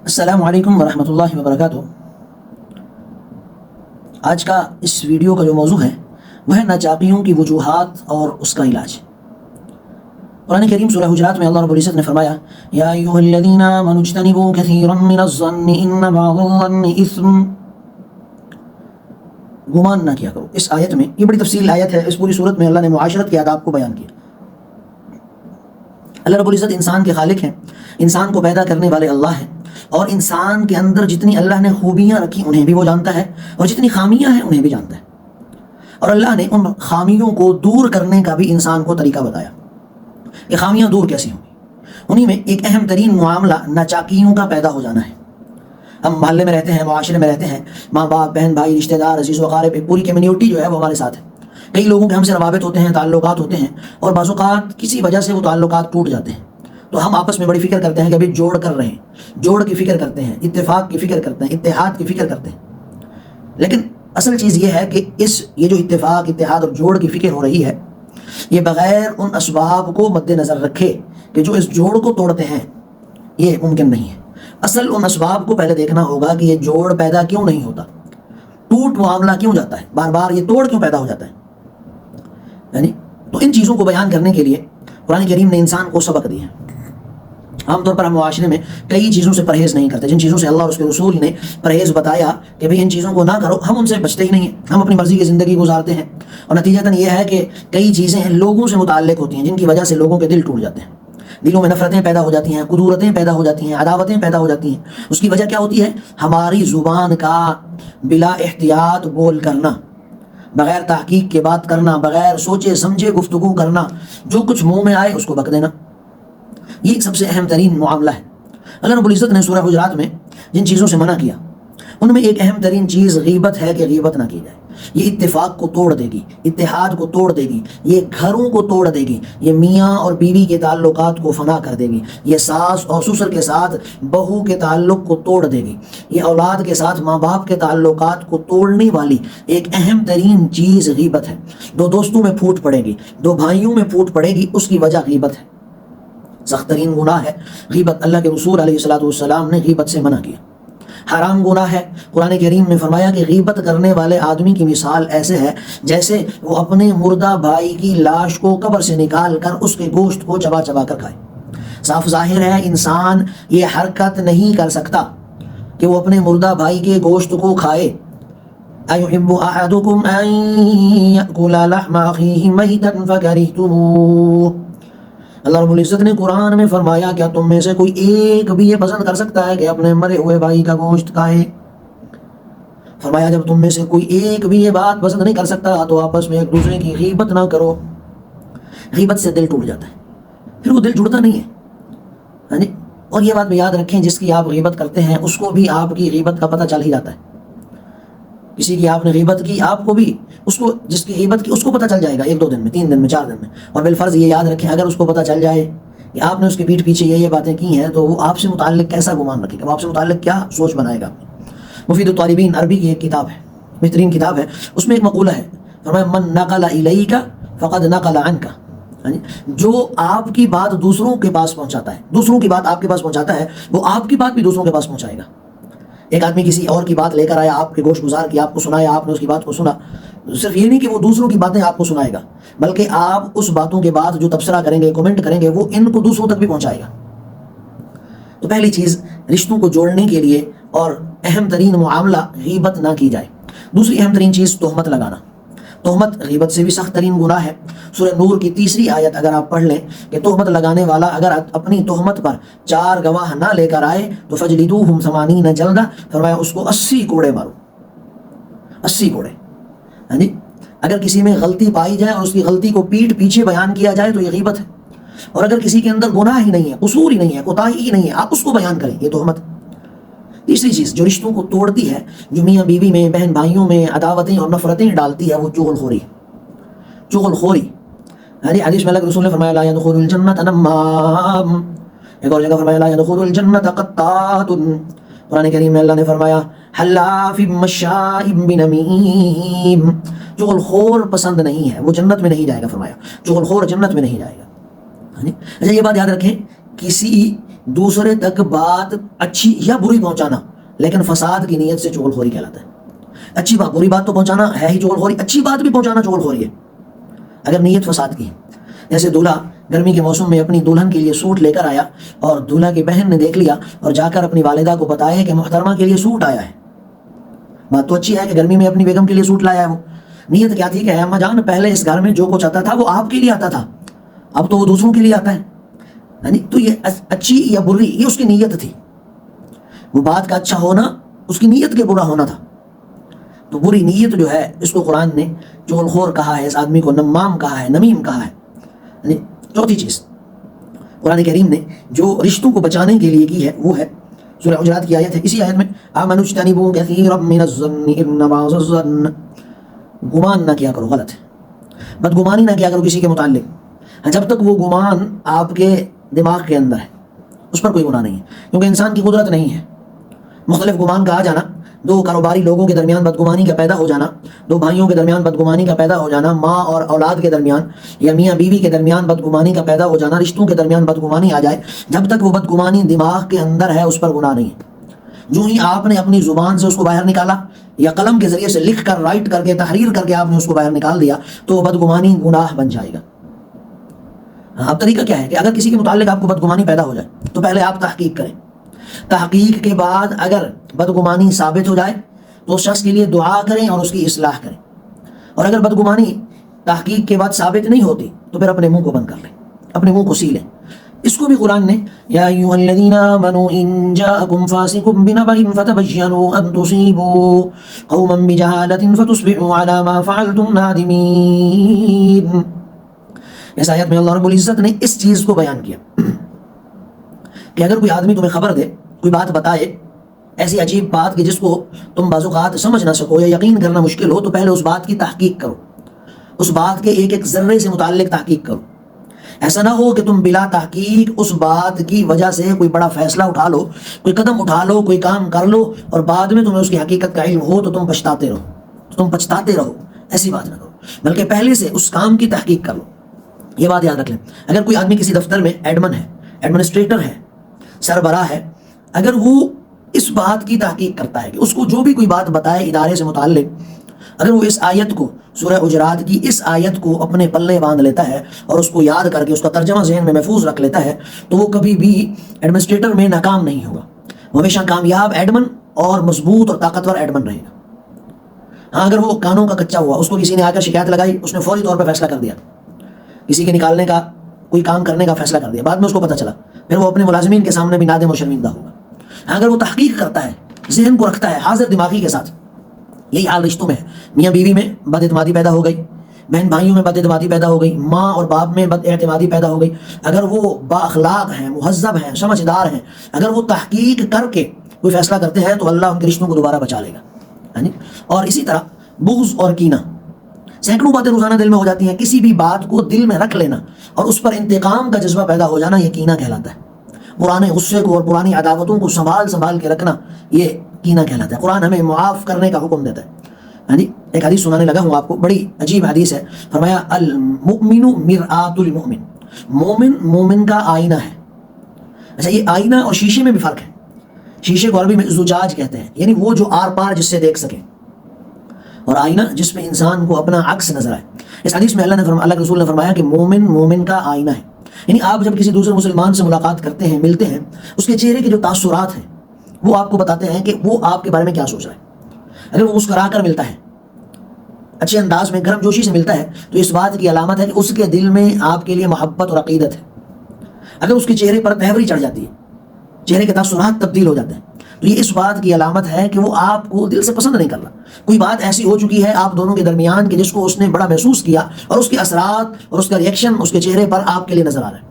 السلام علیکم ورحمۃ اللہ وبرکاتہ۔ آج کا اس ویڈیو کا جو موضوع ہے وہ ہے ناچاقیوں کی وجوہات اور اس کا علاج۔ قرآن کریم سورہ حجرات میں اللہ رب العزت نے فرمایا یا ایھا الذین آمنوا اجتنبوا کثیرا من الظن ان بعض الظن اثم، گمان نہ کیا کرو۔ اس آیت میں، یہ بڑی تفصیل آیت ہے، اس پوری صورت میں اللہ نے معاشرت کے آداب کو بیان کیا۔ اللہ رب العزت انسان کے خالق ہیں، انسان کو پیدا کرنے والے اللہ ہیں، اور انسان کے اندر جتنی اللہ نے خوبیاں رکھی انہیں بھی وہ جانتا ہے، اور جتنی خامیاں ہیں انہیں بھی جانتا ہے، اور اللہ نے ان خامیوں کو دور کرنے کا بھی انسان کو طریقہ بتایا کہ خامیاں دور کیسی ہوں گی۔ انہی میں ایک اہم ترین معاملہ ناچاقیوں کا پیدا ہو جانا ہے۔ ہم محلے میں رہتے ہیں، معاشرے میں رہتے ہیں، ماں باپ، بہن بھائی، رشتہ دار، عزیز و اقارب، ایک پوری کمیونٹی جو ہے وہ ہمارے ساتھ ہے۔ کئی لوگوں کے ہم سے روابط ہوتے ہیں، تعلقات ہوتے ہیں، اور بعض اوقات کسی وجہ سے وہ تعلقات ٹوٹ جاتے ہیں، تو ہم آپس میں بڑی فکر کرتے ہیں کہ ابھی جوڑ کر رہے ہیں، جوڑ کی فکر کرتے ہیں، اتفاق کی فکر کرتے ہیں، اتحاد کی فکر کرتے ہیں۔ لیکن اصل چیز یہ ہے کہ یہ جو اتفاق، اتحاد اور جوڑ کی فکر ہو رہی ہے، یہ بغیر ان اسباب کو مد نظر رکھے کہ جو اس جوڑ کو توڑتے ہیں، یہ ممکن نہیں ہے۔ اصل ان اسباب کو پہلے دیکھنا ہوگا کہ یہ جوڑ پیدا کیوں نہیں ہوتا، ٹوٹ معاملہ کیوں جاتا ہے، بار بار یہ توڑ کیوں پیدا ہو جاتا ہے۔ یعنی تو ان چیزوں کو بیان کرنے کے لیے قرآن کریم نے انسان کو سبق دیا ہے۔ عام طور پر ہم معاشرے میں کئی چیزوں سے پرہیز نہیں کرتے، جن چیزوں سے اللہ اور اس کے رسول نے پرہیز بتایا کہ بھئی ان چیزوں کو نہ کرو، ہم ان سے بچتے ہی نہیں ہیں، ہم اپنی مرضی کی زندگی گزارتے ہیں، اور نتیجتاً یہ ہے کہ کئی چیزیں لوگوں سے متعلق ہوتی ہیں جن کی وجہ سے لوگوں کے دل ٹوٹ جاتے ہیں، دلوں میں نفرتیں پیدا ہو جاتی ہیں، کدورتیں پیدا ہو جاتی ہیں، عداوتیں پیدا ہو جاتی ہیں۔ اس کی وجہ کیا ہوتی ہے؟ ہماری زبان کا بلا احتیاط بول کرنا، بغیر تحقیق کے بات کرنا، بغیر سوچے سمجھے گفتگو کرنا، جو کچھ منہ میں آئے اس کو بک دینا، یہ سب سے اہم ترین معاملہ ہے۔ اللہ رب العزت نے سورہ حجرات میں جن چیزوں سے منع کیا ان میں ایک اہم ترین چیز غیبت ہے کہ غیبت نہ کی جائے۔ یہ اتفاق کو توڑ دے گی، اتحاد کو توڑ دے گی، یہ گھروں کو توڑ دے گی، یہ میاں اور بیوی کے تعلقات کو فنا کر دے گی، یہ ساس اور سسر کے ساتھ بہو کے تعلق کو توڑ دے گی، یہ اولاد کے ساتھ ماں باپ کے تعلقات کو توڑنے والی ایک اہم ترین چیز غیبت ہے۔ دو دوستوں میں پھوٹ پڑے گی، دو بھائیوں میں پھوٹ پڑے گی، اس کی وجہ غیبت ہے۔ سخت ترین گناہ ہے غیبت۔ اللہ کے رسول علیہ الصلوۃ والسلام نے غیبت سے منع کیا۔ حرام گناہ ہے۔ قرآن کریم میں فرمایا کہ غیبت کرنے والے آدمی کی مثال ایسے ہے جیسے وہ اپنے مردہ بھائی کی لاش کو قبر سے نکال کر اس کے گوشت کو چبا چبا کر کھائے۔ صاف ظاہر ہے انسان یہ حرکت نہیں کر سکتا کہ وہ اپنے مردہ بھائی کے گوشت کو کھائے۔ أَيُحِبُّ أَحَدُكُمْ أَن يَأْكُلَ لَحْمَ أَخِيهِ مَيْتًا فَكَرِهْتُمُوهُ۔ اللہ رب العزت نے قرآن میں فرمایا کیا تم میں سے کوئی ایک بھی یہ پسند کر سکتا ہے کہ اپنے مرے ہوئے بھائی کا گوشت کھائے؟ فرمایا جب تم میں سے کوئی ایک بھی یہ بات پسند نہیں کر سکتا تو آپس میں ایک دوسرے کی غیبت نہ کرو۔ غیبت سے دل ٹوٹ جاتا ہے، پھر وہ دل جڑتا نہیں ہے۔ اور یہ بات بھی یاد رکھیں، جس کی آپ غیبت کرتے ہیں اس کو بھی آپ کی غیبت کا پتہ چل ہی جاتا ہے۔ کسی کی آپ نے غیبت کی، آپ کو بھی اس کو، جس کی غیبت کی اس کو پتہ چل جائے گا 1-2 دن میں، 3 دن میں، 4 دن میں۔ اور بالفرض یہ یاد رکھیں اگر اس کو پتہ چل جائے کہ آپ نے اس کے پیٹھ پیچھے یہ باتیں کی ہیں تو وہ آپ سے متعلق کیسا گمان رکھے گا، وہ آپ سے متعلق کیا سوچ بنائے گا۔ مفید الطالبین عربی کی ایک کتاب ہے، بہترین کتاب ہے، اس میں ایک مقولہ ہے، فرمایا من نقل الیک فقد نقل عنک۔ جو آپ کی بات دوسروں کے پاس پہنچاتا ہے، دوسروں کی بات آپ کے پاس پہنچاتا ہے، وہ آپ کی بات بھی دوسروں کے پاس پہنچائے گا۔ ایک آدمی کسی اور کی بات لے کر آیا، آپ کے گوش گزار کی، آپ کو سنایا، آپ نے اس کی بات کو سنا، صرف یہ نہیں کہ وہ دوسروں کی باتیں آپ کو سنائے گا، بلکہ آپ اس باتوں کے بعد جو تبصرہ کریں گے، کومنٹ کریں گے، وہ ان کو دوسروں تک بھی پہنچائے گا۔ تو پہلی چیز رشتوں کو جوڑنے کے لیے اور اہم ترین معاملہ غیبت نہ کی جائے۔ دوسری اہم ترین چیز تہمت لگانا۔ تہمت غیبت سے بھی سخت ترین گناہ ہے۔ سورہ نور کی 3 آیت اگر آپ پڑھ لیں کہ تہمت لگانے والا اگر اپنی تہمت پر 4 گواہ نہ لے کر آئے تو فجلدوہم 80 جلدہ، فرمایا اس کو 80 کوڑے مارو، 80 کوڑے۔ اگر کسی میں غلطی پائی جائے اور اس کی غلطی کو پیٹھ پیچھے بیان کیا جائے تو یہ غیبت ہے، اور اگر کسی کے اندر گناہ ہی نہیں ہے، قصور ہی نہیں ہے، کوتاہی ہی نہیں ہے، آپ اس کو بیان کریں، یہ تہمت۔ تیسری چیز جو رشتوں کو توڑتی ہے، جو میاں بیوی میں، بہن بھائیوں میں عداوتیں اور نفرتیں ڈالتی ہے، وہ چغل خوری۔ چغل خوری، حدیث میں اللہ کے رسول نے فرمایا لا يدخل الجنت نمام، ایک اور جگہ فرمایا لا يدخل الجنت قطات۔ قرآن کریم میں اللہ نے فرمایا حلاف مشاء بنمیم، چغل خور پسند نہیں ہے، وہ جنت میں نہیں جائے گا، فرمایا چغل خور جنت میں نہیں جائے گا۔ اچھا یہ بات یاد رکھیں، کسی دوسرے تک بات اچھی یا بری پہنچانا لیکن فساد کی نیت سے چغل خوری کہلاتا ہے. اچھی بات بری بات تو پہنچانا ہے ہی چغل خوری, اچھی بات بھی پہنچانا چغل خوری ہے اگر نیت فساد کی ہے. جیسے دولہا گرمی کے موسم میں اپنی دلہن کے لیے سوٹ لے کر آیا اور دولہا کی بہن نے دیکھ لیا اور جا کر اپنی والدہ کو بتایا کہ محترمہ کے لیے سوٹ آیا ہے. بات تو اچھی ہے کہ گرمی میں اپنی بیگم کے لیے سوٹ لایا ہے. وہ نیت کیا تھی کہ اے اماں جان, پہلے اس گھر میں جو کچھ آتا تھا وہ آپ کے لیے آتا تھا, اب تو وہ دوسروں کے لیے آتا ہے. یعنی تو یہ اچھی یا بری یہ اس کی نیت تھی. وہ بات کا اچھا ہونا اس کی نیت کے برا ہونا تھا. تو بری نیت جو ہے اس کو قرآن نے چغل خور کہا ہے, اس آدمی کو نمام کہا ہے, نمیم کہا ہے. یعنی چوتھی چیز قرآن کریم نے جو رشتوں کو بچانے کے لیے کی ہے وہ ہے سورہ حجرات کی آیت ہے. اسی آیت میں آمنوا اجتنبوا کثیرا من الظن ان بعض الظن, گمان نہ کیا کرو, غلط ہے, بدگمانی نہ کیا کرو کسی کے متعلق جب تک وہ گمان آپ کے دماغ کے اندر ہے, اس پر کوئی گناہ نہیں ہے, کیونکہ انسان کی قدرت نہیں ہے. مختلف گمان کا آ جانا, دو کاروباری لوگوں کے درمیان بدگمانی کا پیدا ہو جانا, دو بھائیوں کے درمیان بدگمانی کا پیدا ہو جانا, ماں اور اولاد کے درمیان یا میاں بیوی کے درمیان بدگمانی کا پیدا ہو جانا, رشتوں کے درمیان بدگمانی آ جائے, جب تک وہ بدگمانی دماغ کے اندر ہے اس پر گناہ نہیں ہے. جو ہی آپ نے اپنی زبان سے اس کو باہر نکالا یا قلم کے ذریعے سے لکھ کر رائٹ کر کے تحریر کر کے آپ نے اس کو باہر نکال دیا تو وہ بدگمانی گناہ بن جائے گا. اب طریقہ کیا ہے کہ اگر کسی کے متعلق آپ کو بدگمانی پیدا ہو جائے تو پہلے آپ تحقیق کریں. تحقیق کے بعد اگر بدگمانی ثابت ہو جائے تو اس شخص کے لیے دعا کریں اور اس کی اصلاح کریں. اور اگر بدگمانی تحقیق کے بعد ثابت نہیں ہوتی تو پھر اپنے منہ کو بند کر لیں, اپنے منہ کو سی لیں. اس کو بھی قرآن نے یا ایھا الذین آمنوا ان جاءکم فاسق بنبأ فتبینوا ان تصیبوا قوما بجہالۃ فتصبحوا علی ما فعلتم نادمین. اس آیت میں اللہ رب العزت نے اس چیز کو بیان کیا کہ اگر کوئی آدمی تمہیں خبر دے, کوئی بات بتائے, ایسی عجیب بات کہ جس کو تم بعض اوقات سمجھ نہ سکو یا یقین کرنا مشکل ہو, تو پہلے اس بات کی تحقیق کرو, اس بات کے ایک ایک ذرے سے متعلق تحقیق کرو. ایسا نہ ہو کہ تم بلا تحقیق اس بات کی وجہ سے کوئی بڑا فیصلہ اٹھا لو, کوئی قدم اٹھا لو, کوئی کام کر لو اور بعد میں تمہیں اس کی حقیقت کا علم ہو تو تم پچھتاتے رہو. ایسی بات نہ کرو, بلکہ پہلے سے اس کام کی تحقیق کر لو. یہ بات یاد رکھ لیں. اگر کوئی آدمی کسی دفتر میں ایڈمن ہے, ایڈمنسٹریٹر ہے, سربراہ ہے, اگر وہ اس بات کی تحقیق کرتا ہے کہ اس کو جو بھی کوئی بات بتائے ادارے سے متعلق, اگر وہ اس آیت کو, سورہ حجرات کی اس آیت کو اپنے پلے باندھ لیتا ہے اور اس کو یاد کر کے اس کا ترجمہ ذہن میں محفوظ رکھ لیتا ہے تو وہ کبھی بھی ایڈمنسٹریٹر میں ناکام نہیں ہوگا. وہ ہمیشہ کامیاب ایڈمن اور مضبوط اور طاقتور ایڈمن رہے گا. ہاں اگر وہ کانوں کا کچا ہوا, اس کو کسی نے آ کر شکایت لگائی, اس نے فوری طور پر فیصلہ کر دیا, کسی کے نکالنے کا, کوئی کام کرنے کا فیصلہ کر دیا, بعد میں اس کو پتہ چلا, پھر وہ اپنے ملازمین کے سامنے بھی نادم و شرمندہ ہوگا. اگر وہ تحقیق کرتا ہے, ذہن کو رکھتا ہے حاضر دماغی کے ساتھ, یہی حال رشتوں میں ہے. میاں بیوی میں بد اعتمادی پیدا ہو گئی, بہن بھائیوں میں بد اعتمادی پیدا ہو گئی, ماں اور باپ میں بد اعتمادی پیدا ہو گئی. اگر وہ با اخلاق ہیں, مہذب ہیں, سمجھدار ہیں, اگر وہ تحقیق کر کے کوئی فیصلہ کرتے ہیں تو اللہ ان کے رشتوں کو دوبارہ بچا لے گا. اور اسی طرح بغض اور کینہ, سینکڑوں باتیں روزانہ دل میں ہو جاتی ہیں, کسی بھی بات کو دل میں رکھ لینا اور اس پر انتقام کا جذبہ پیدا ہو جانا, یہ کینہ کہلاتا ہے. پرانے غصے کو اور پرانی عداوتوں کو سنبھال کے رکھنا یہ کینہ کہلاتا ہے. قرآن ہمیں معاف کرنے کا حکم دیتا ہے. ایک حدیث سنانے لگا ہوں آپ کو, بڑی عجیب حدیث ہے. فرمایا المؤمن مرآۃ المؤمن, مومن مومن کا آئینہ ہے. اچھا, یہ آئینہ اور شیشے میں بھی فرق ہے. شیشے کو عربی میں زجاج کہتے ہیں, یعنی وہ جو آر پار جس سے دیکھ سکے, اور آئینہ جس میں انسان کو اپنا عکس نظر آئے. اس حدیث میں اللہ کے رسول نے فرمایا کہ مومن مومن کا آئینہ ہے. یعنی آپ جب کسی دوسرے مسلمان سے ملاقات کرتے ہیں, ملتے ہیں, اس کے چہرے کے جو تاثرات ہیں وہ آپ کو بتاتے ہیں کہ وہ آپ کے بارے میں کیا سوچ رہا ہے. اگر وہ مسکرا کر ملتا ہے, اچھے انداز میں گرم جوشی سے ملتا ہے, تو اس بات کی علامت ہے کہ اس کے دل میں آپ کے لیے محبت اور عقیدت ہے. اگر اس کے چہرے پر تہوری چڑھ جاتی ہے, چہرے کے تاثرات تبدیل ہو جاتے ہیں, تو یہ اس بات کی علامت ہے کہ وہ آپ کو دل سے پسند نہیں کر رہا. کوئی بات ایسی ہو چکی ہے آپ دونوں کے درمیان کہ جس کو اس نے بڑا محسوس کیا اور اس کے اثرات اور اس کا ریئیکشن اس کے چہرے پر آپ کے لیے نظر آ رہا ہے.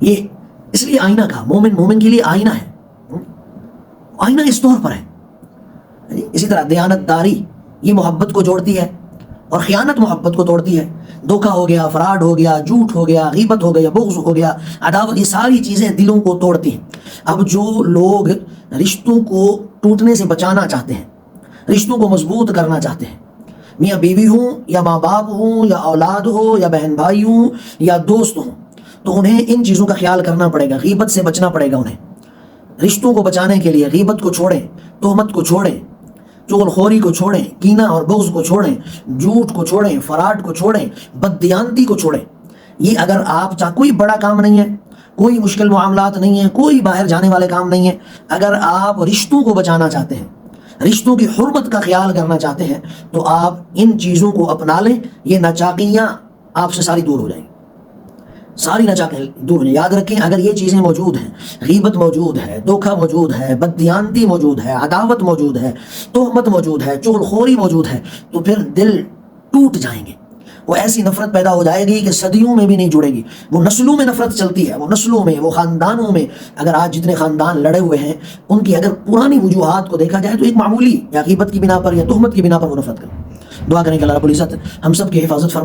یہ اس لیے آئینہ کہا, مومن مومن کے لیے آئینہ ہے. آئینہ اس طور پر ہے. اسی طرح دیانت داری یہ محبت کو جوڑتی ہے اور خیانت محبت کو توڑتی ہے. دھوکہ ہو گیا, فراڈ ہو گیا, جھوٹ ہو گیا, غیبت ہو گیا, بغض ہو گیا, عداوت, یہ ساری چیزیں دلوں کو توڑتی ہیں. اب جو لوگ رشتوں کو ٹوٹنے سے بچانا چاہتے ہیں, رشتوں کو مضبوط کرنا چاہتے ہیں, میاں بیوی ہوں یا ماں باپ ہوں یا اولاد ہو یا بہن بھائی ہوں یا دوست ہوں, تو انہیں ان چیزوں کا خیال کرنا پڑے گا، غیبت سے بچنا پڑے گا انہیں. رشتوں کو بچانے کے لیے غیبت کو چھوڑیں، تہمت کو چھوڑیں، چغل خوری کو چھوڑیں، کینہ اور بغض کو چھوڑیں، جھوٹ کو چھوڑیں، فراڈ کو چھوڑیں، بددیانتی کو چھوڑیں. یہ اگر آپ کوئی بڑا کام نہیں ہے، کوئی مشکل معاملات نہیں ہیں، کوئی باہر جانے والے کام نہیں ہیں. اگر آپ رشتوں کو بچانا چاہتے ہیں، رشتوں کی حرمت کا خیال کرنا چاہتے ہیں، تو آپ ان چیزوں کو اپنا لیں. یہ ناچاقیاں آپ سے ساری دور ہو جائیں گی، ساری ناچاقیاں دور ہو جائیں. یاد رکھیں اگر یہ چیزیں موجود ہیں، غیبت موجود ہے، دھوکہ موجود ہے، بددیانتی موجود ہے، عداوت موجود ہے، تہمت موجود ہے، چغل خوری موجود ہے، تو پھر دل ٹوٹ جائیں گے. وہ ایسی نفرت پیدا ہو جائے گی کہ صدیوں میں بھی نہیں جڑے گی. وہ نسلوں میں نفرت چلتی ہے، وہ نسلوں میں، وہ خاندانوں میں. اگر آج جتنے خاندان لڑے ہوئے ہیں، ان کی اگر پرانی وجوہات کو دیکھا جائے تو ایک معمولی یا غیبت کی بنا پر یا تہمت کی بنا پر وہ نفرت کریں. دعا کریں کہ اللہ رب العزت ہم سب کی حفاظت فرمائے.